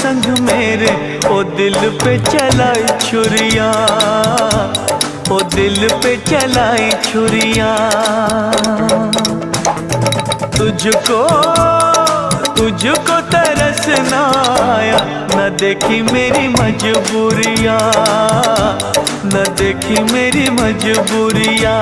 संग मेरे, ओ दिल पे चलाई छुरिया, ओ दिल पे चलाई छुरिया। तुझको तुझको तरस ना आया, न देखी मेरी मजबूरियाँ, न देखी मेरी मजबूरियाँ।